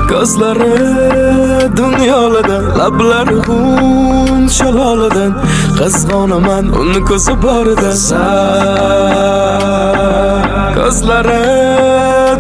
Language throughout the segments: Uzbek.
Gözleri dünyaladan, labları hun şalaladan. Kızganaman uni ko'zi borida. Gözleri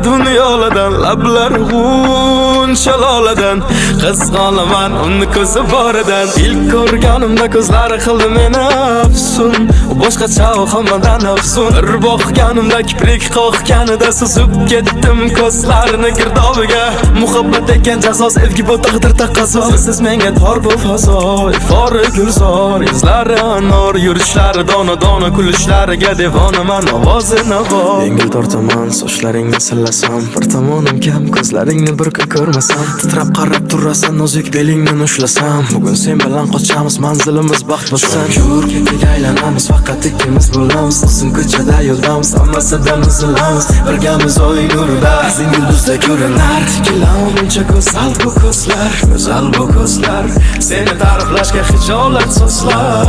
dünyaladan, labları hun şalaladan. Kızganaman uni ko'zi boridan. İlk ko'rganimda ko'zlari qildi meni afsun. Boshqacha hammadan afsun. Bir boqganimda kiprik qoqganida suzib ketdim ko'zlarini girdobiga. Muhabbat ekan jazo, sevgi bu taqdir taqozo. Siz menga tor bu fazo, ifori gulzor, izlari anor, yurishlari dona kulishlariga devonaman, ovozi navo. Yengil tortaman, sochlaringni sillasam, bir tomonim kam, ko'zlaringni bir kun ko'rmasam, titrab qarab turasan, nozik belingni ushlasam. Bugun sen bilan qochamiz, manzilimiz baxt bo'lsin. Ko'rkatga aylanamiz, faqat ikkimiz bo'lamiz. Uzun ko'chada yo'ldamiz, hammasidan uzilamiz. Birgamiz oy nurida, bizning yulduzda ko'rinar. Tikilamiz go'zal bu ko'zlar, go'zal bu ko'zlar. Seni ta'riflashga hijolat so'zlar.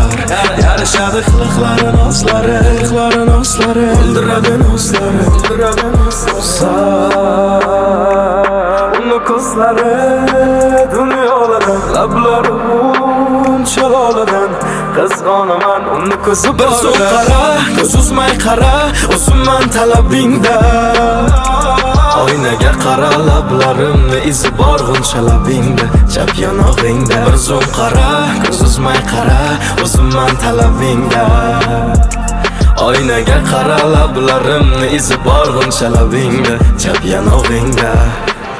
Yarashadi qiliqlari, nozlari, qiliqlari, nozlari. O'ldiradi nozlari, o'ldiradi nozlari. Uni ko'zlari dunyoladan, lablari unchaladan. Qizg'onaman uni ko'zi borida. Qara, ko'z uzmay qara, o'zimman talabingda. Oynaga qara, lablarimni izi bor g'uncha labingda, chap yonog'ingda. Bir zum qara, ko'z uzmay qara, o'zimman talabingda. Oynaga qara, lablarimni izi bor g'uncha labingda, chap yonog'ingda.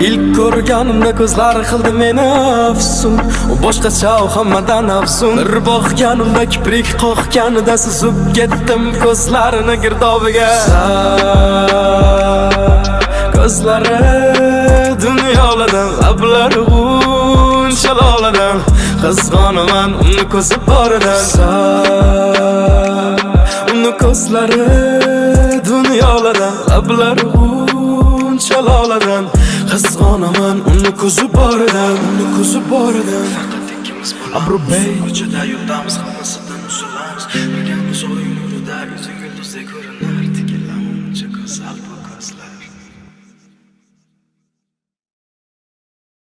İlk ko'rganimda ko'zlari qildi meni afsun. U boshqacha hammadan afsun. Bir boqganimda kiprik qoqganida suzib ketdim ko'zlarini girdobiga. Gözleri dünyaladan, lablari unchaladan. Qizg'onaman uni ko'zi boridan. Uni ko'zlari dunyoladan, lablari unchaladan. Qizg'onaman uni ko'zi boridan, uni ko'zi boridan. Faqat ikkimiz Abru Bey ko'chada yo'ldamiz, hammasidan uzilamiz. Birgamiz oy nurida, yuzing yulduzday ko'rinar.